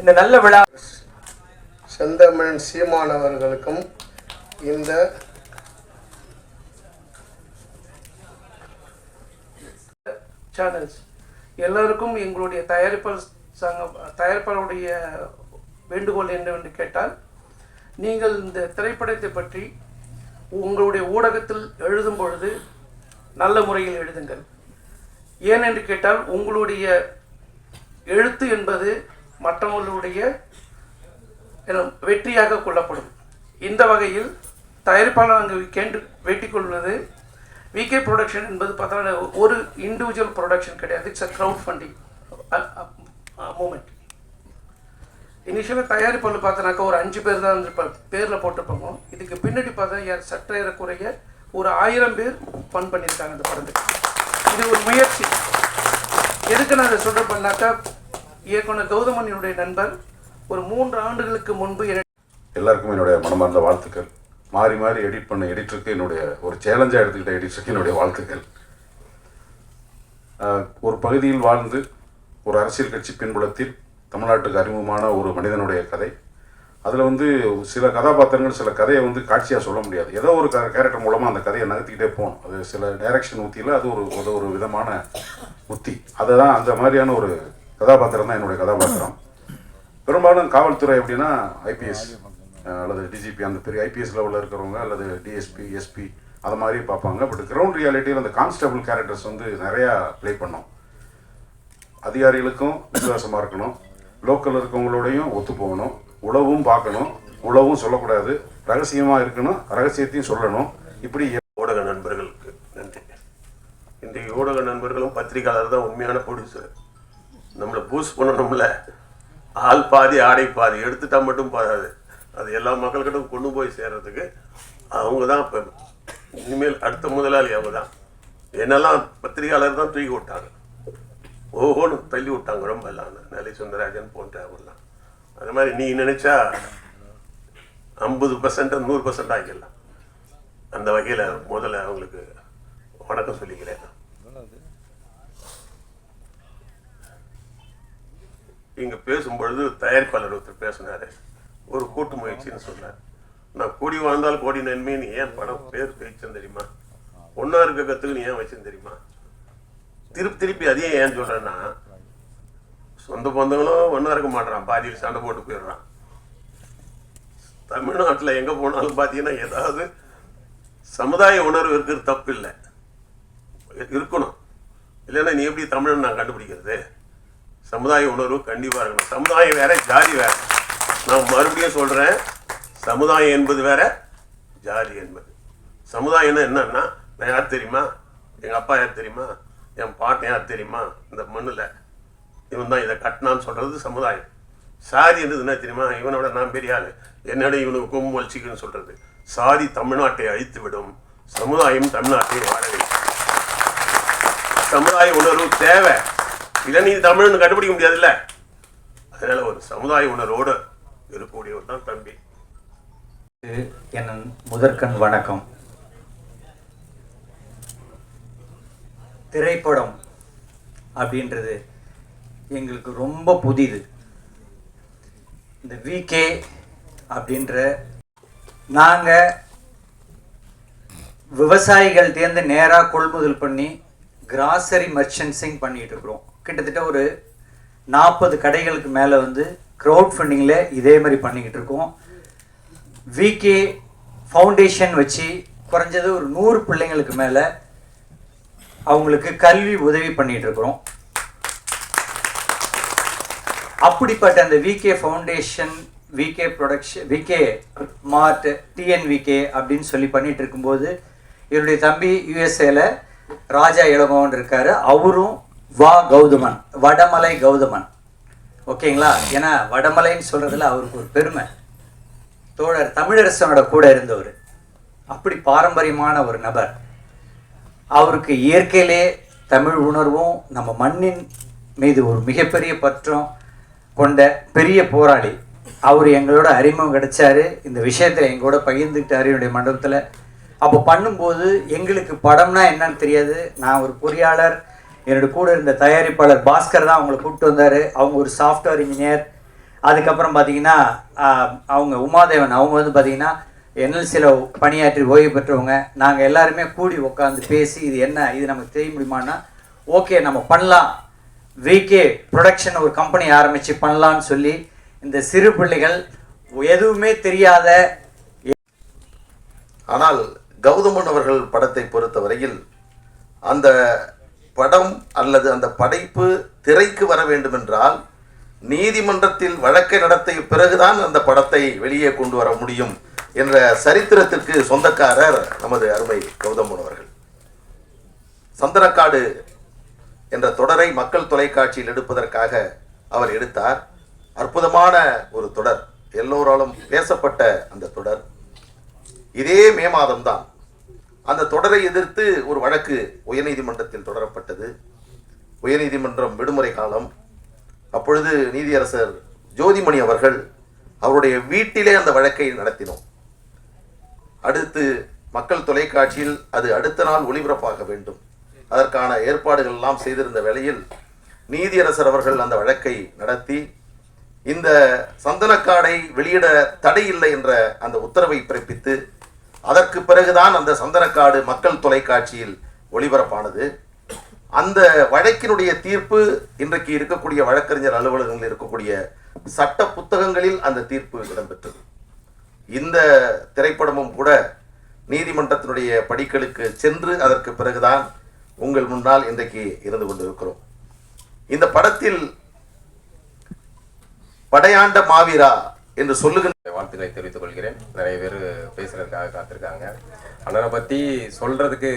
இந்த நல்ல விழா செந்தமிழன் சீமானவர்களுக்கும் இந்த சேனல்ஸ் எல்லாருக்கும் எங்களுடைய தயாரிப்பாளருடைய வேண்டுகோள் என்னவென்று கேட்டால், நீங்கள் இந்த திரைப்படத்தை பற்றி உங்களுடைய ஊடகத்தில் எழுதும் பொழுது நல்ல முறையில் எழுதுங்கள். ஏனென்று கேட்டால், உங்களுடைய எழுத்து என்பது மற்றவர்களுடைய வெற்றியாக கொள்ளப்படும். இந்த வகையில் தயாரிப்பாளர் அங்கு வேண்டிக் கொள்வது, விகே ப்ரொடக்ஷன் என்பது பார்த்தா ஒரு இண்டிவிஜுவல் ப்ரொடக்ஷன் கிடையாது. It's a crowd funding movement. இனிஷியலாக தயாரிப்பாளர் பார்த்தனாக்கா ஒரு 5 பேர் தான் பேரில் போட்டிருப்பாங்க. இதுக்கு பின்னாடி பார்த்தா சற்றேறக்குறைய ஒரு 1000 பேர் ஃபண்ட் பண்ணியிருக்காங்க இந்த படத்துக்கு. இது ஒரு முயற்சி. எதுக்கு நான் அதை சொல்கிறேன்னாக்கா, இயக்குனர் கௌதமனியுடைய நண்பர் ஒரு 3 ஆண்டுகளுக்கு முன்பு எல்லாருக்கும் என்னுடைய மனமார்ந்த வாழ்த்துக்கள். மாறி மாறி எடிட் பண்ண எடிட்டருக்கு என்னுடைய ஒரு சேலஞ்சாக எடுத்துக்கிட்ட எடிட்டருக்கு என்னுடைய வாழ்த்துக்கள். ஒரு பகுதியில் வாழ்ந்து ஒரு அரசியல் கட்சி பின்புலத்தில் தமிழ்நாட்டுக்கு அறிமுகமான ஒரு மனிதனுடைய கதை. அதில் சில கதாபாத்திரங்கள் சில கதையை காட்சியாக சொல்ல முடியாது. ஏதோ ஒரு கேரக்டர் மூலமாக அந்த கதையை நகர்த்திக்கிட்டே போகணும். அது சில டைரக்ஷன் உத்தியில் அது ஒரு விதமான உத்தி. அதுதான் அந்த மாதிரியான ஒரு கதாபாத்திரம் தான் என்னுடைய கதாபாத்திரம். பெரும்பாலும் காவல்துறை அப்படின்னா ஐபிஎஸ் அல்லது டிஜிபி, அந்த பெரிய ஐபிஎஸ் லெவலில் இருக்கிறவங்க, அல்லது டிஎஸ்பி, எஸ்பி அதை மாதிரி பார்ப்பாங்க. பட் கிரவுண்ட் ரியாலிட்டியில் அந்த கான்ஸ்டபிள் கேரக்டர்ஸ் நிறையா ப்ளே பண்ணோம். அதிகாரிகளுக்கும் விசுவாசமாக இருக்கணும், லோக்கல் இருக்கவங்களோடையும் ஒத்து போகணும், உளவும் பார்க்கணும், உளவும் சொல்லக்கூடாது, ரகசியமாக இருக்கணும், ரகசியத்தையும் சொல்லணும். இப்படி ஊடக நண்பர்களுக்கு நன்றி. இன்றைக்கு ஊடக நண்பர்களும் பத்திரிகையாளர் தான் உண்மையான ப்ரொடியூசர். நம்மளை பூஸ்ட் பண்ணணும்ல, ஆள் பாதி ஆடை பாதி எடுத்துட்டா மட்டும் போதாது, அது எல்லா மக்கள்கிட்டும் கொண்டு போய் சேர்றதுக்கு அவங்க தான் இப்போ இனிமேல் அடுத்த முதலாளி. அவங்க தான் என்னெல்லாம் பத்திரிகையாளர் தான் தூக்கி விட்டாங்க, ஓஹோன்னு தள்ளி விட்டாங்க ரொம்ப எல்லாம். நெல்லை சுந்தரராஜன் போன்ற அவங்கெல்லாம் அது மாதிரி நீ நினைச்சா 50% 100% ஆகிடலாம். அந்த வகையில் முதல்ல அவங்களுக்கு வணக்கம் சொல்லிக்கிறேன். இங்கே பேசும்பொழுது தயாரிப்பாளர் ஒருத்தர் பேசினார், ஒரு கூட்டு முயற்சின்னு சொன்னார். நான் கூடி வாழ்ந்தால் கோடி நன்மைன்னு ஏன் படம் பேர் பேச்சேன் தெரியுமா? ஒன்றா இருக்க கற்றுக்குன்னு ஏன் வச்சேன்னு தெரியுமா? திருப்பி அதையே ஏன் சொல்கிறேன்னா, சொந்த பந்தங்களும் ஒன்றா இருக்க மாட்டான், பாதியில் சண்டை போட்டு போயிடுறான். தமிழ்நாட்டில் எங்கே போனாலும் பார்த்தீங்கன்னா ஏதாவது சமுதாய உணர்வு இருக்கிறது தப்பு இல்லை, இருக்கணும். இல்லைன்னா நீ எப்படி தமிழன் நான் கண்டுபிடிக்கிறது? சமுதாய உணர்வு கண்டிப்பாக இருக்கணும். சமுதாயம் வேற, ஜாதி வேற. நான் மறுபடியும் சொல்கிறேன், சமுதாயம் என்பது வேற, ஜாதி என்பது. சமுதாயம்னா என்னன்னா, நான் யார் தெரியுமா, எங்கள் அப்பா யார் தெரியுமா, என் பாட்டன் யார் தெரியுமா, இந்த மண்ணில் இவன் தான் இதை கட்டினான்னு சொல்கிறது சமுதாயம். சாதி என்றது என்ன தெரியுமா, இவனோட நான் பெரிய ஆள், என்னோட இவனுக்கு கொம்பு வலிச்சிக்குன்னு சொல்கிறது. சாதி தமிழ்நாட்டை அழித்து விடும், சமுதாயம் தமிழ்நாட்டை வாழ வைக்கும். சமுதாய உணர்வு தேவை, இல்லை நீ தமிழ்னு கண்டுபிடிக்க முடியாதுல்ல. அதனால ஒரு சமுதாய உணர்வோடு இருக்கக்கூடியவர் தான் தம்பி. என் முதற்கண் வணக்கம். திரைப்படம் அப்படின்றது எங்களுக்கு ரொம்ப புதிது. இந்த விகே அப்படின்ற நாங்கள் விவசாயிகள்டேருந்து நேராக கொள்முதல் பண்ணி கிராசரி மர்ச்சன்ட்ஸிங் பண்ணிகிட்டு இருக்கிறோம். கிட்டத்தட்ட ஒரு 40 கடைகளுக்கு மேலே க்ரௌட் ஃபண்டிங்கில் இதே மாதிரி பண்ணிக்கிட்டு இருக்கோம். விகே ஃபவுண்டேஷன் வச்சு குறைஞ்சது ஒரு 100 பிள்ளைங்களுக்கு மேலே அவங்களுக்கு கல்வி உதவி பண்ணிகிட்டு இருக்கிறோம். அப்படிப்பட்ட அந்த VK foundation, VK production, VK mart, TNVK அப்படின்னு சொல்லி பண்ணிகிட்டு இருக்கும்போது என்னுடைய தம்பி யூஎஸ்ஏல ராஜா இளங்கோவன் இருக்கார். அவரும் கௌதமன், வடமலை கௌதமன், ஓகேங்களா? ஏன்னா வடமலைன்னு சொல்கிறதுல அவருக்கு ஒரு பெருமை. தோழர் தமிழரசனோட கூட இருந்தவர், அப்படி பாரம்பரியமான ஒரு நபர். அவருக்கு இயற்கையிலே தமிழ் உணர்வும் நம்ம மண்ணின் மீது ஒரு மிகப்பெரிய பற்றும் கொண்ட பெரிய போராளி. அவர் எங்களோட அறிமுகம் கிடைச்சாரு, இந்த விஷயத்தில் எங்களோட பகிர்ந்துக்கிட்டார் என்னுடைய மண்டபத்தில். அப்போ பண்ணும்போது எங்களுக்கு படம்னா என்னன்னு தெரியாது. நான் ஒரு பொறியாளர், என்னோட கூட இருந்த தயாரிப்பாளர் பாஸ்கர் தான் அவங்களை கூப்பிட்டு வந்தார். அவங்க ஒரு சாஃப்ட்வேர் இன்ஜினியர். அதுக்கப்புறம் பார்த்தீங்கன்னா அவங்க உமாதேவன் அவங்க வந்து பார்த்தீங்கன்னா என்எல்சியில் பணியாற்றி ஓய்வு பெற்றவங்க. நாங்கள் எல்லாருமே கூடி உட்காந்து பேசி இது என்ன, இது நமக்கு தெரிய முடியுமான்னா ஓகே நம்ம பண்ணலாம், விகே ப்ரொடக்ஷன் ஒரு கம்பெனி ஆரம்பித்து பண்ணலான்னு சொல்லி இந்த சிறு பிள்ளைகள் எதுவுமே தெரியாத. ஆனால் கௌதமன் அவர்கள் படத்தை பொறுத்தவரையில் அந்த படம் அல்லது அந்த படைப்பு திரைக்கு வர வேண்டுமென்றால் நீதிமன்றத்தில் வழக்கை நடத்திய பிறகுதான் அந்த படத்தை வெளியே கொண்டு வர முடியும் என்ற சரித்திரத்திற்கு சொந்தக்காரர் நமது அருமை கௌதமன் அவர்கள். சந்தனக்காடு என்ற தொடரை மக்கள் தொலைக்காட்சியில் எடுப்பதற்காக அவர் எடுத்தார். அற்புதமான ஒரு தொடர், எல்லோராலும் பேசப்பட்ட அந்த தொடர். இதே மே மாதம்தான் அந்த தொடரை எதிர்த்து ஒரு வழக்கு உயர்நீதிமன்றத்தில் தொடரப்பட்டது. உயர்நீதிமன்றம் விடுமுறை காலம். அப்பொழுது நீதியரசர் ஜோதிமணி அவர்கள் அவருடைய வீட்டிலே அந்த வழக்கை நடத்தினோம். அடுத்து மக்கள் தொலைக்காட்சியில் அது அடுத்த நாள் ஒளிபரப்பாக வேண்டும், அதற்கான ஏற்பாடுகள் எல்லாம் செய்திருந்த வேளையில் நீதியரசர் அவர்கள் அந்த வழக்கை நடத்தி இந்த சந்தனக்காடை வெளியிட தடை இல்லை என்ற அந்த உத்தரவை பிறப்பித்து அதற்கு பிறகுதான் அந்த சந்தனக்காடு மக்கள் தொலைக்காட்சியில் ஒளிபரப்பானது. அந்த வழக்கினுடைய தீர்ப்பு இன்றைக்கு இருக்கக்கூடிய வழக்கறிஞர் அலுவலகங்களில் இருக்கக்கூடிய சட்ட புத்தகங்களில் அந்த தீர்ப்பு இடம்பெற்றது. இந்த திரைப்படமும் கூட நீதிமன்றத்தினுடைய படிகளுக்கு சென்று அதற்கு பிறகுதான் உங்கள் முன்னால் இன்றைக்கு இருந்து கொண்டிருக்கிறோம். இந்த படத்தில் படையாண்ட மாவீரா என்று சொல்லுகின்ற வாழ்த்துக்களை தெரிவித்துக் கொள்கிறேன். நிறைய பேர் பேசுறதுக்காக காத்திருக்காங்க. அண்ணனை பற்றி சொல்றதுக்கு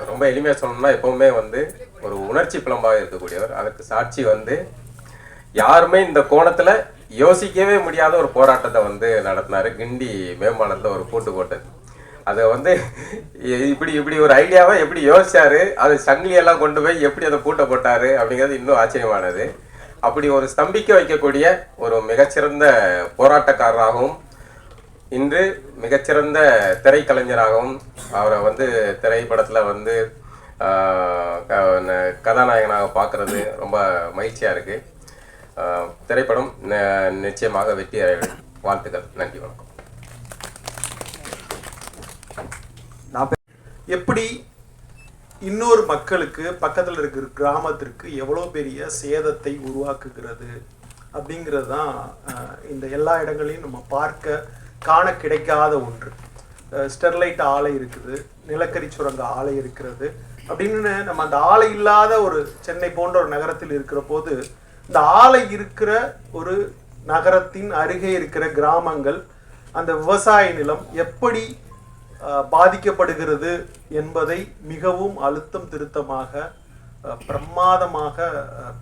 ரொம்ப எளிமையாக சொல்லணும்னா எப்பவுமே வந்து ஒரு உணர்ச்சி பிளம்பாக இருக்கக்கூடியவர். அதற்கு சாட்சி வந்து யாருமே இந்த கோணத்தில் யோசிக்கவே முடியாத ஒரு போராட்டத்தை வந்து நடத்தினார். கிண்டி மேம்பாலத்தில் ஒரு பூட்டு போட்டது. அதை வந்து இப்படி ஒரு ஐடியாவை எப்படி யோசிச்சாரு, அது சங்கிலியெல்லாம் கொண்டு போய் எப்படி அதை பூட்டை போட்டாரு அப்படிங்கிறது இன்னும் ஆச்சரியமானது. அப்படி ஒரு ஸ்தம்பிக்க வைக்கக்கூடிய ஒரு மிகச்சிறந்த போராட்டக்காரராகவும் இன்று மிகச்சிறந்த திரைக்கலைஞராகவும் அவரை வந்து திரைப்படத்தில் வந்து கதாநாயகனாக பார்க்குறது ரொம்ப மகிழ்ச்சியாக இருக்குது. திரைப்படம் நிச்சயமாக வெற்றி அடைய வேண்டும். வாழ்த்துக்கள். நன்றி, வணக்கம். எப்படி இன்னொரு மக்களுக்கு பக்கத்தில் இருக்கிற கிராமத்திற்கு எவ்வளோ பெரிய சேதத்தை உருவாக்குகிறது அப்படிங்கிறது தான் இந்த எல்லா இடங்களையும் நம்ம பார்க்க காண கிடைக்காத ஒன்று. ஸ்டெர்லைட் ஆலை இருக்குது, நிலக்கரி சுரங்க ஆலை இருக்கிறது அப்படின்னு நம்ம அந்த ஆலை இல்லாத ஒரு சென்னை போன்ற ஒரு நகரத்தில் இருக்கிற போது இந்த ஆலை இருக்கிற ஒரு நகரத்தின் அருகே இருக்கிற கிராமங்கள் அந்த விவசாய நிலம் எப்படி பாதிக்கப்படுகிறது என்பதை மிகவும் அழுத்தம் திருத்தமாக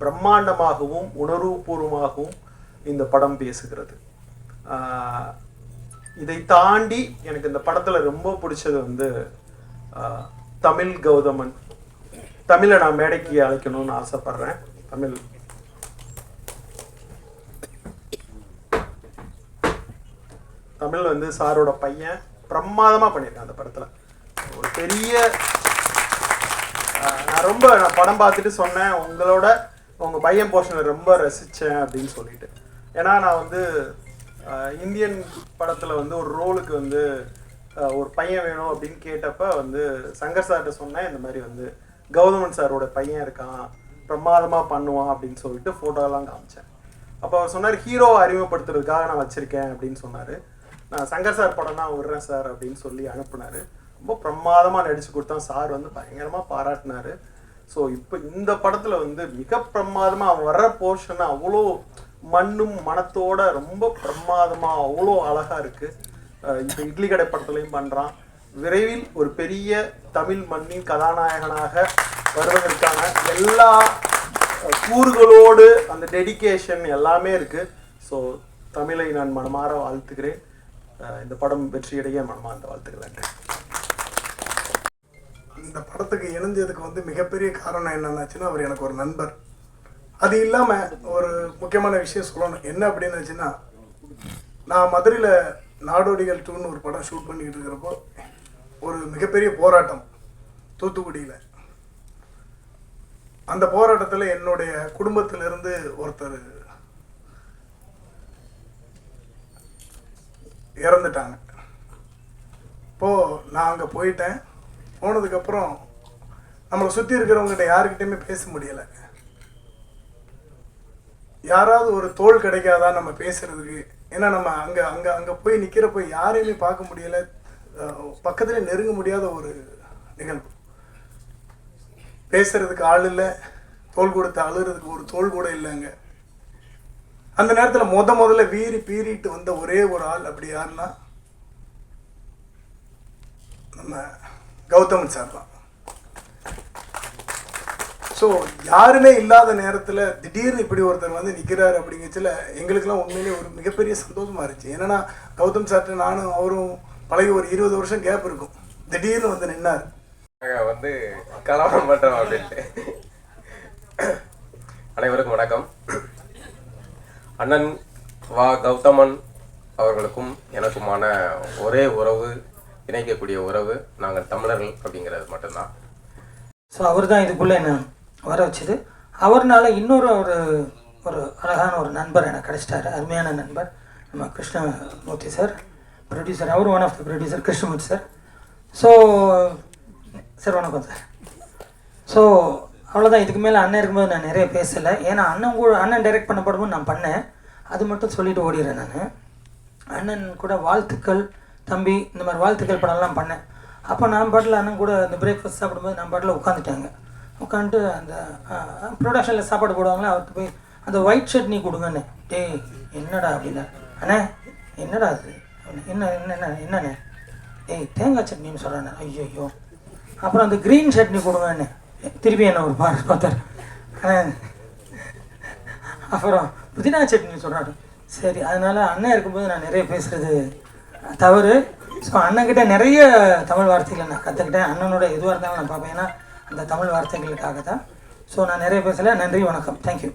பிரம்மாண்டமாகவும் உணர்வுபூர்வமாகவும் இந்த படம் பேசுகிறது. இதை தாண்டி எனக்கு இந்த படத்தில் ரொம்ப பிடிச்சது வந்து தமிழ் கௌதமன். தமிழை நான் மேடைக்கு அழைக்கணும்னு ஆசைப்படுறேன். தமிழ் வந்து சாரோட பையன் பிரமாதமாக பண்ணியிருக்கேன் அந்த படத்தில். ஒரு பெரிய நான் படம் பார்த்துட்டு சொன்னேன், உங்கள் பையன் போர்ஷனை ரொம்ப ரசித்தேன் அப்படின்னு சொல்லிட்டு. ஏன்னா நான் வந்து இந்தியன் படத்தில் வந்து ஒரு ரோலுக்கு வந்து ஒரு பையன் வேணும் அப்படின்னு கேட்டப்ப வந்து சங்கர் சார்கிட்ட சொன்னேன், இந்த மாதிரி வந்து கௌதமன் சாரோட பையன் இருக்கான், பிரமாதமாக பண்ணுவான் அப்படின்னு சொல்லிட்டு ஃபோட்டோலாம் காமிச்சேன். அப்போ அவர் சொன்னார், ஹீரோவை அறிமுகப்படுத்துறதுக்காக நான் வச்சுருக்கேன் அப்படின்னு சொன்னார். நான் சங்கர் சார் படம் தான் விடுறேன் சார் அப்படின்னு சொல்லி அனுப்புனார். ரொம்ப பிரமாதமாக நடித்து கொடுத்தான். சார் வந்து பயங்கரமாக பாராட்டினார். ஸோ இப்போ இந்த படத்தில் வந்து மிக பிரமாதமாக அவன் வர்ற போர்ஷனை அவ்வளோ மண்ணும் மனத்தோட ரொம்ப பிரமாதமாக அவ்வளோ அழகாக இருக்குது. இப்போ இட்லி கடை படத்துலையும் பண்ணுறான். விரைவில் ஒரு பெரிய தமிழ் மண்ணின் கதாநாயகனாக வருவதற்கான எல்லா கூறுகளோடு அந்த டெடிகேஷன் எல்லாமே இருக்குது. ஸோ தமிழை நான் மனமாற வாழ்த்துக்கிறேன். இந்த படம் வெற்றியடைய மனமார்ந்த வாழ்த்துக்கள். இந்த படத்துக்கு இணைஞ்சதுக்கு வந்து மிகப்பெரிய காரணம் என்னன்னாச்சுன்னா, அவர் எனக்கு ஒரு நண்பர். அது இல்லாமல் ஒரு முக்கியமான விஷயம் சொல்லணும். என்ன அப்படின்னாச்சுன்னா, நான் மதுரையில் நாடோடிகள் 2ன்னு ஒரு படம் ஷூட் பண்ணிக்கிட்டு இருக்கிறப்போ ஒரு மிகப்பெரிய போராட்டம் தூத்துக்குடியில். அந்த போராட்டத்தில் என்னுடைய குடும்பத்திலிருந்து ஒருத்தர் இறந்துட்டாங்க. இப்போது நான் அங்கே போயிட்டேன். போனதுக்கப்புறம் நம்மளை சுற்றி இருக்கிறவங்ககிட்ட யாருக்கிட்டையுமே பேச முடியலை. யாராவது ஒரு தோள் கிடைக்காதா நம்ம பேசுகிறதுக்கு? ஏன்னா நம்ம அங்கே அங்கே அங்கே போய் நிற்கிறப்போ யாரையுமே பார்க்க முடியலை, பக்கத்தில் நெருங்க முடியாத ஒரு நிகழ்வு. பேசுறதுக்கு ஆள் இல்லை, தோள் கொடுத்து அழுகிறதுக்கு ஒரு தோள் கூட இல்லைங்க. அந்த நேரத்தில் முதல்ல வீறி பீறிட்டு வந்த ஒரே ஒரு ஆள் அப்படி யாருன்னா நம்ம கௌதமன் சார் தான். ஸோ யாருமே இல்லாத நேரத்தில் திடீர்னு இப்படி ஒருத்தர் வந்து நிற்கிறாரு அப்படிங்கச்சில் எங்களுக்கெல்லாம் உண்மையிலே ஒரு மிகப்பெரிய சந்தோஷமாக இருந்துச்சு. என்னென்னா கௌதம் சார்ட்டு நானும் அவரும் பழகி ஒரு 20 வருஷம் கேப் இருக்கும். திடீர்னு வந்து நின்னார். வந்து கலவரம் பண்ணுறோம் அப்படின்ட்டு. அனைவருக்கும் வணக்கம். அண்ணன் வா கௌதமன் அவர்களுக்கும் எனக்குமான ஒரே உறவு, இணைக்கக்கூடிய உறவு நாங்கள் தமிழர்கள் அப்படிங்கிறது மட்டும்தான். ஸோ அவர் தான் இதுக்குள்ளே என்ன வர வச்சுது. அவர்னால இன்னொரு ஒரு அழகான ஒரு நண்பர் எனக்கு கிடைச்சிட்டாரு, அருமையான நண்பர் நம்ம கிருஷ்ணமூர்த்தி சார், ப்ரொடியூசர். அவர் one of the producer Krishnamurthy sir. So sir வணக்கம் சார். ஸோ அவ்வளோதான். இதுக்கு மேலே அண்ணன் இருக்கும்போது நான் நிறைய பேசலை. ஏன்னா அண்ணன் டைரக்ட் பண்ண படமும் நான் பண்ணேன், அது மட்டும் சொல்லிட்டு ஓடிடுறேன். நான் அண்ணன் கூட வாழ்த்துக்கள் தம்பி இந்த மாதிரி வாழ்த்துக்கள் படம்லாம் பண்ணேன். அப்போ நான் பாட்டில் அண்ணன் கூட அந்த பிரேக்ஃபாஸ்ட் சாப்பிடும்போது நான் பாட்டில் உட்காந்துட்டு அந்த ப்ரொடக்ஷனில் சாப்பாடு போடுவாங்களே, அவர்கிட்ட போய் அந்த ஒயிட் சட்னி கொடுங்கண்ணே. டேய் என்னடா அப்படின்னா, அண்ணே என்னடா அது என்னண்ணே, ஏய் தேங்காய் சட்னின்னு சொல்கிறேண்ணே. ஐயோ. அப்புறம் அந்த க்ரீன் சட்னி கொடுங்கண்ணே. திருப்பி என்ன ஒரு பார்த்தார். அப்புறம் புதினா சட்னி சொல்கிறாரு. சரி, அதனால் அண்ணன் இருக்கும்போது நான் நிறைய பேசுகிறது தவறு. ஸோ அண்ணன்கிட்ட நிறைய தமிழ் வார்த்தைகளை நான் கற்றுக்கிட்டேன். அண்ணனோட எதுவாக இருந்தாலும் நான் பார்ப்பேன், ஏன்னா அந்த தமிழ் வார்த்தைகளுக்காக தான். ஸோ நான் நிறைய பேசலை. நன்றி, வணக்கம், தேங்க்யூ.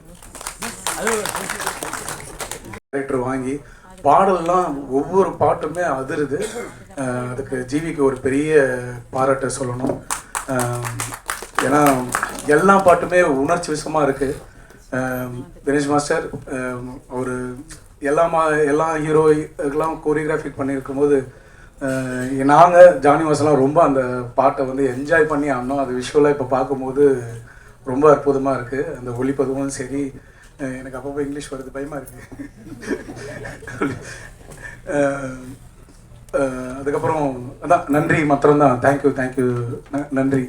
டைரக்டர் வாங்கி பாடல்லாம் ஒவ்வொரு பாட்டுமே அதிருது. அதுக்கு ஜிவிக்கு ஒரு பெரிய பாராட்டை சொல்லணும். ஏன்னா எல்லா பாட்டுமே உணர்ச்சி விஷயமாக இருக்குது. தினேஷ் மாஸ்டர் ஒரு எல்லா ஹீரோக்கெல்லாம் கோரியோகிராஃபிக் பண்ணியிருக்கும் போது நாங்கள் ஜானி வாசலாம் ரொம்ப அந்த பாட்டை வந்து என்ஜாய் பண்ணி ஆனோம். அது விஷுவலாக இப்போ பார்க்கும்போது ரொம்ப அற்புதமாக இருக்குது. அந்த ஒளிப்பதுவும் சரி, எனக்கு அப்பப்போ இங்கிலீஷ் வருது, பயமாக இருக்குது. அதுக்கப்புறம் அதான் நன்றி மாத்திரம்தான். தேங்க்யூ நன்றி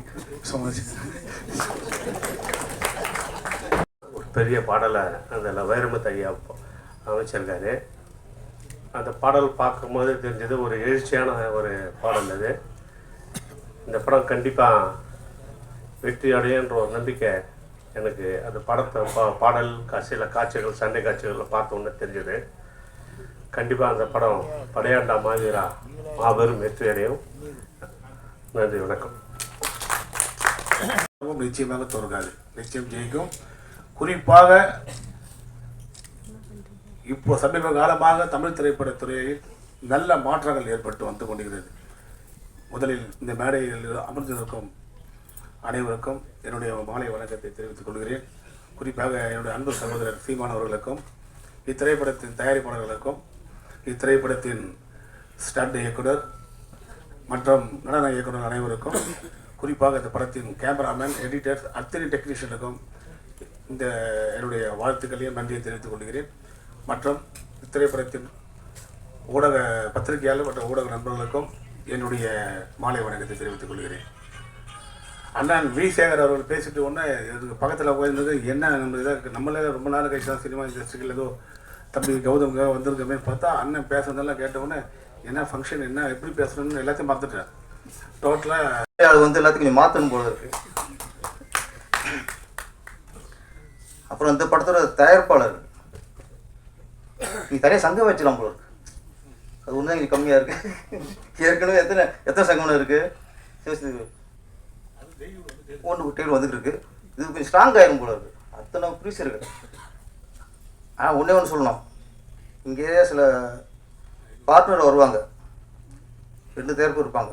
ஸோ மச். ஒரு பெரிய பாடலை அதில் வைரமுத்து ஐயா அமைச்சிருக்காரு. அந்த பாடல் பார்க்கும்போது தெரிஞ்சது ஒரு எழுச்சியான ஒரு பாடல். அது இந்த படம் கண்டிப்பாக வெற்றி அடையன்ற ஒரு நம்பிக்கை எனக்கு அந்த படத்தை பாடல் சில காட்சிகள், சண்டை காட்சிகளில் பார்த்த உடனே தெரிஞ்சது. கண்டிப்பாக அந்த படம் படையாண்டா மாவீரா மாபெரும் வெற்றி அடையும். நன்றி, வணக்கம். நிச்சயமாக தோற்காது, நிச்சயம் ஜெயிக்கும். குறிப்பாக இப்போ சமீப காலமாக தமிழ் திரைப்படத்துறையில் நல்ல மாற்றங்கள் ஏற்பட்டு வந்து கொண்டிருக்கிறது. முதலில் இந்த மேடையில் அமர்ந்திருக்கும் அனைவருக்கும் என்னுடைய மாலை வணக்கத்தை தெரிவித்துக் கொள்கிறேன். குறிப்பாக என்னுடைய அன்பு சகோதரர் சீமான் அவர்களுக்கும், இத்திரைப்படத்தின் தயாரிப்பாளர்களுக்கும், இத்திரைப்படத்தின் ஸ்டண்ட் இயக்குனர் மற்றும் நடன இயக்குனர் அனைவருக்கும், குறிப்பாக இந்த படத்தின் கேமராமேன், எடிட்டர்ஸ், அத்தனை டெக்னீஷியனுக்கும் இந்த என்னுடைய வாழ்த்துக்களையும் நன்றியை தெரிவித்துக் கொள்கிறேன். மற்றும் இத்திரைப்படத்தின் ஊடக பத்திரிகையாளர் மற்றும் ஊடக நண்பர்களுக்கும் என்னுடைய மாலை வணக்கத்தை தெரிவித்துக் கொள்கிறேன். அண்ணன் வி சேகர் அவர்கள் பேசிட்டு ஒன்று இதுக்கு பக்கத்தில் போயிருந்தது, என்ன நம்ம இதாக நம்மளே ரொம்ப நாள் கழிச்சு தான் சினிமா இண்டஸ்ட்ரியில் ஏதோ தம்பி கௌதமுக்காக வந்திருக்கமே பார்த்தா அண்ணன் பேசுறதெல்லாம் கேட்டவுடனே என்ன ஃபங்க்ஷன், என்ன எப்படி பேசணும்னு எல்லாத்தையும் பார்த்துட்டேன். டோட்டலாக அது வந்து எல்லாத்தையும் கொஞ்சம் மாற்றணும் போல இருக்கு. அப்புறம் இந்த படத்தோட தயாரிப்பாளர் நீ தனியாக சங்கம் வச்சுக்கலாம் போல இருக்கு. அது ஒன்று தான் இங்கே கம்மியாக இருக்குது. ஏற்கனவே எத்தனை சங்கம்னு இருக்குது, ஒன்று டேபிள் வந்துட்டு இருக்கு. இது கொஞ்சம் ஸ்ட்ராங் ஆயிரும் போல இருக்கு. அத்தனை ப்ரீஸ் இருக்கு. ஒன்றே ஒன்று சொல்லணும், இங்கே சில பார்ட்னர் வருவாங்க, 2 தயாரிப்பு இருப்பாங்க,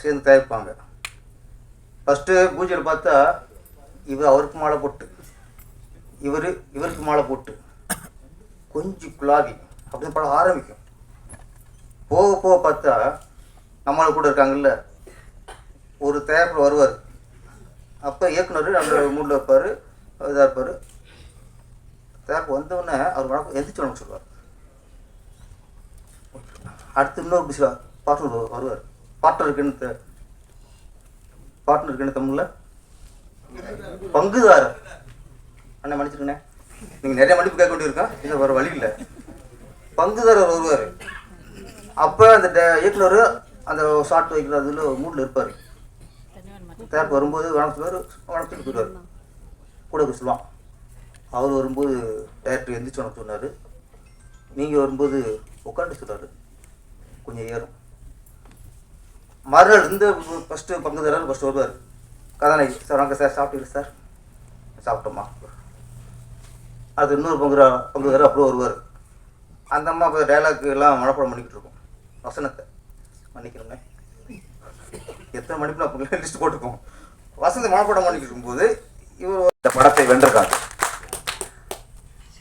சேர்ந்து தயாரிப்பாங்க. ஃபஸ்ட்டு பூஜையில் பார்த்தா இவர் அவருக்கு மாலை போட்டு இவருக்கு மாலை போட்டு கொஞ்சம் குலாவி அப்படின்னு படம் ஆரம்பிக்கும். போக போக பார்த்தா நம்மளை கூட இருக்காங்கல்ல ஒரு தயாரிப்பில் வருவார். அப்போ இயக்குனர் அந்த மூடில் இருப்பார், இதாக இருப்பார். தயாரிப்பு வந்தவுடனே அவர் வணக்கம் எந்திரிச்சு வணக்கம் சொல்லுவார். அடுத்து இன்னொரு பார்ட்னர் வருவார். பார்ட்னர் இருக்குன்னு தமிழில் பங்குதாரர். அண்ணன் மன்னிச்சிருக்கண்ணே, நீங்கள் நிறைய மன்னிப்பு கேட்க வேண்டியிருக்கேன், இது வேறு வழி இல்லை. பங்குதாரர் வருவார். அப்போ அந்த இயக்குனர் அந்த ஷார்ட் வைக்கிற அதில் மூடில் இருப்பார். தயாரிப்பு வரும்போது வணக்கத்துக்கு போயிடுவார். கூட சொல்லுவான். அவர் வரும்போது டேரக்டர் எந்திரிச்சு வணக்கம் சொன்னார். நீங்கள் வரும்போது உட்காந்து சொல்கிறாரு, கொஞ்சம் ஏறும். மறுநாள் இந்த ஃபஸ்ட்டு பங்குதாரர் ஃபஸ்ட்டு வருவார். கதாநாயகி, சார் வாங்க சார், சாப்பிட்டீங்க சார்? சாப்பிட்டோம்மா. அது இன்னொரு பங்குதாரர் அப்புறம் வருவார். அந்த அம்மா இப்போ டைலாக் எல்லாம் மனப்பாடம் பண்ணிக்கிட்டு இருக்கோம். வசனத்தை மன்னிக்கணுமே, எத்தனை மணிக்கு அப்போ லிஸ்ட் போட்டுருக்கோம். வசனத்தை மனப்பாடம் பண்ணிக்கிட்டு இருக்கும்போது இவர் இந்த படத்தை வென்றிருக்காங்க.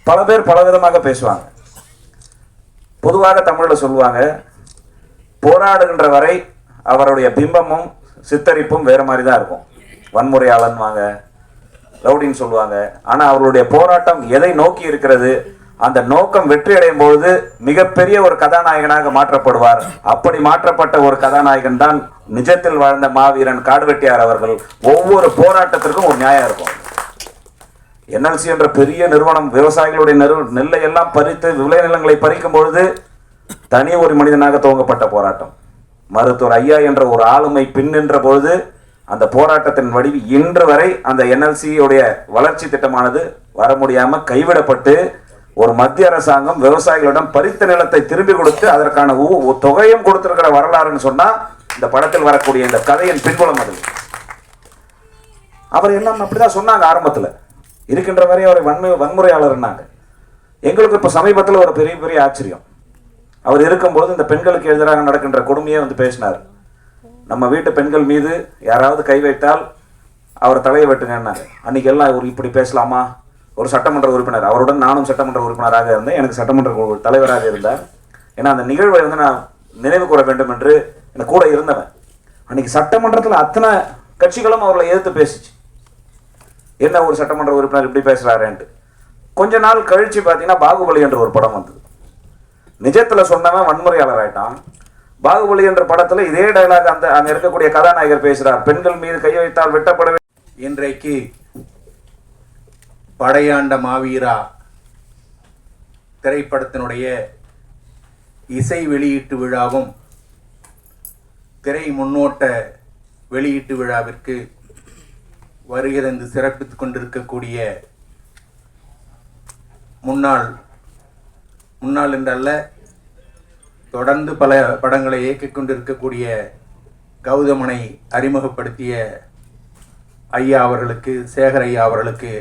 பல பேர் பல விதமாக பேசுவாங்க. பொதுவாக தமிழில் சொல்லுவாங்க, போராடுகின்ற வரை அவருடைய பிம்பமும் சித்தரிப்பும் வேறு மாதிரி தான் இருக்கும். வன்முறையாளன் வாங்க, ரவுடின்னு சொல்லுவாங்க. ஆனால் அவருடைய போராட்டம் எதை நோக்கி இருக்கிறது, அந்த நோக்கம் வெற்றி அடையும் பொழுது மிகப்பெரிய ஒரு கதாநாயகனாக மாற்றப்படுவார். அப்படி மாற்றப்பட்ட ஒரு கதாநாயகன் தான் நிஜத்தில் வாழ்ந்த மாவீரன் காடுவெட்டியார் அவர்கள். ஒவ்வொரு போராட்டத்திற்கும் ஒரு நியாயம் இருக்கும். NLC என்ற பெரிய நிறுவனம் விவசாயிகளுடைய நெல்லை எல்லாம் பறித்து விளைநிலங்களை பறிக்கும் பொழுது தனி ஒரு மனிதனாக துவங்கப்பட்ட போராட்டம். மருத்துவர் ஐயா என்ற ஒரு ஆளுமை பின்னின்ற பொழுது அந்த போராட்டத்தின் வடிவு இன்று வரை அந்த NLC உடைய வளர்ச்சி திட்டமானது வர முடியாம கைவிடப்பட்டு ஒரு மத்திய அரசாங்கம் விவசாயிகளிடம் பறித்த நிலத்தை திரும்பி கொடுத்து அதற்கான தொகையும் கொடுத்திருக்கிற வரலாறுன்னு சொன்னா இந்த படத்தில் வரக்கூடிய இந்த கதையின் பின்புலம் அது. அவர் எல்லாம் அப்படிதான் சொன்னாங்க. ஆரம்பத்தில் இருக்கின்ற வரை அவரை வன்முறையாளர்னாங்க. எங்களுக்கு இப்போ சமீபத்தில் ஒரு பெரிய ஆச்சரியம். அவர் இருக்கும்போது இந்த பெண்களுக்கு எதிராக நடக்கின்ற கொடுமையை வந்து பேசினார். நம்ம வீட்டு பெண்கள் மீது யாராவது கை வைத்தால் அவர் தலையை வெட்டுங்கன்னாங்க. அன்னைக்கு எல்லாம் ஒரு இப்படி பேசலாமா? ஒரு சட்டமன்ற உறுப்பினர், அவருடன் நானும் சட்டமன்ற உறுப்பினராக இருந்தேன், எனக்கு சட்டமன்ற தலைவராக இருந்தார். ஏன்னா அந்த நிகழ்வை வந்து நான் நினைவு கூற வேண்டும் என்று எனக்கு கூட இருந்தவன். அன்னைக்கு சட்டமன்றத்தில் அத்தனை கட்சிகளும் அவர்களை எதிர்த்து பேசிச்சு. என்ன ஒரு சட்டமன்ற உறுப்பினர் இப்படி பேசுறாருன்ட்டு. கொஞ்ச நாள் கழிச்சு பார்த்தீங்கன்னா பாகுபலி என்ற ஒரு படம் வந்தது. நிஜத்தில் சொன்னவன் வன்முறையாளர் ஆயிட்டான். பாகுபலி என்ற படத்துல இதே டைலாக் அங்க இருக்கக்கூடிய கதாநாயகர் பேசுறார், பெண்கள் மீது கை வைத்தால் வெட்டப்பட. இன்றைக்கு படையாண்ட மாவீரா திரைப்படத்தினுடைய இசை வெளியீட்டு விழாவும் திரை முன்னோட்ட வெளியீட்டு விழாவிற்கு வருகை தந்து சிறப்பித்துக் கொண்டிருக்கக்கூடிய முன்னாள் என்றல்ல தொடர்ந்து பல படங்களை இயக்கிக் கொண்டிருக்கக்கூடிய கௌதமனை அறிமுகப்படுத்திய ஐயா அவர்களுக்கு, சேகர் ஐயா அவர்களுக்கு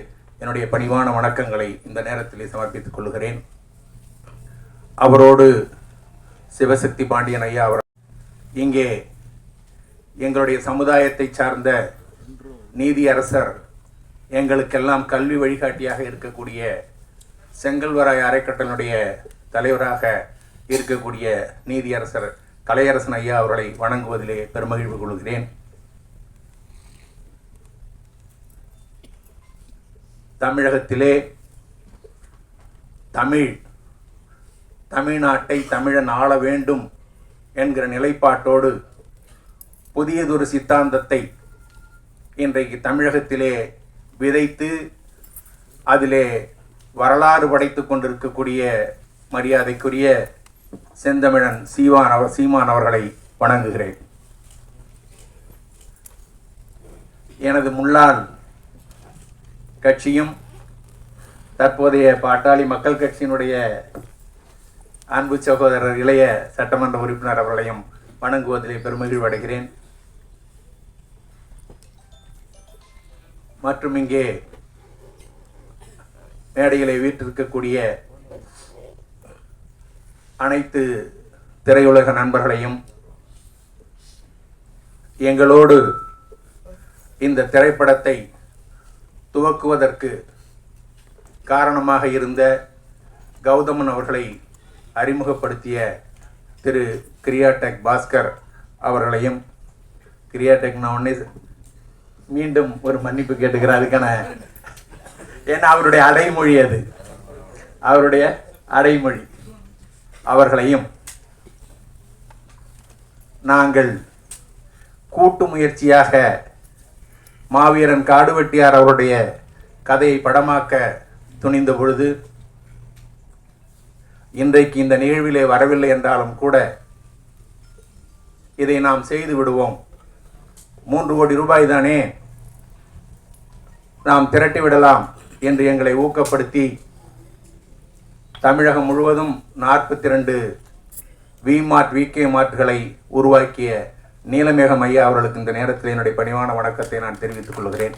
என்னுடைய பணிவான வணக்கங்களை இந்த நேரத்தில் சமர்ப்பித்துக் கொள்கிறேன். அவரோடு சிவசக்தி பாண்டியன் ஐயா அவர் இங்கே எங்களுடைய சமுதாயத்தை சார்ந்த நீதியரசர், எங்களுக்கெல்லாம் கல்வி வழிகாட்டியாக இருக்கக்கூடிய செங்கல்வராய அறக்கட்டளையினுடைய தலைவராக இருக்கக்கூடிய நீதியரசர் கலையரசன் ஐயா அவர்களை வணங்குவதிலே பெருமகிழ்வு கொள்கிறேன். தமிழகத்திலே தமிழ்நாட்டை தமிழன் ஆள வேண்டும் என்கிற நிலைப்பாட்டோடு புதியதொரு சித்தாந்தத்தை இன்றைக்கு தமிழகத்திலே விதைத்து அதிலே வரலாறு படைத்துக் கொண்டிருக்கக்கூடிய மரியாதைக்குரிய செந்தமிழன் சீமான் அவர்களை வணங்குகிறேன். எனது முன்னாள் கட்சியும் தற்போதைய பாட்டாளி மக்கள் கட்சியினுடைய அன்பு சகோதரர் இளைய சட்டமன்ற உறுப்பினர் அவர்களையும் வணங்குவதிலே பெருமகிழ்வு அடைகிறேன். மற்றும் இங்கே மேடைகளை வீற்றிருக்கக்கூடிய அனைத்து திரையுலக நண்பர்களையும், எங்களோடு இந்த திரைப்படத்தை துவக்குவதற்கு காரணமாக இருந்த கௌதமன் அவர்களை அறிமுகப்படுத்திய திரு கிரியாடெக் பாஸ்கர் அவர்களையும், கிரியாடெக் நான் ஒன்னே மீண்டும் ஒரு மன்னிப்பு கேட்டுக்கிறேன் அதுக்கான, ஏன்னா அவருடைய அடைமொழி அது, அவருடைய அடைமொழி, அவர்களையும் நாங்கள் கூட்டு முயற்சியாக மாவீரன் காடுவெட்டியார் அவருடைய கதையை படமாக்க துணிந்த பொழுது, இன்றைக்கு இந்த நிகழ்விலே வரவில்லை என்றாலும் கூட இதை நாம் செய்து விடுவோம், 3 கோடி ரூபாய் தானே நாம் திரட்டி விடலாம் என்று எங்களை ஊக்கப்படுத்தி தமிழகம் முழுவதும் 42 விமார்ட் விகே மார்ட்களை உருவாக்கிய நீலமேகம் ஐயா அவர்களுக்கு இந்த நேரத்தில் என்னுடைய பணிவான வணக்கத்தை நான் தெரிவித்துக் கொள்கிறேன்.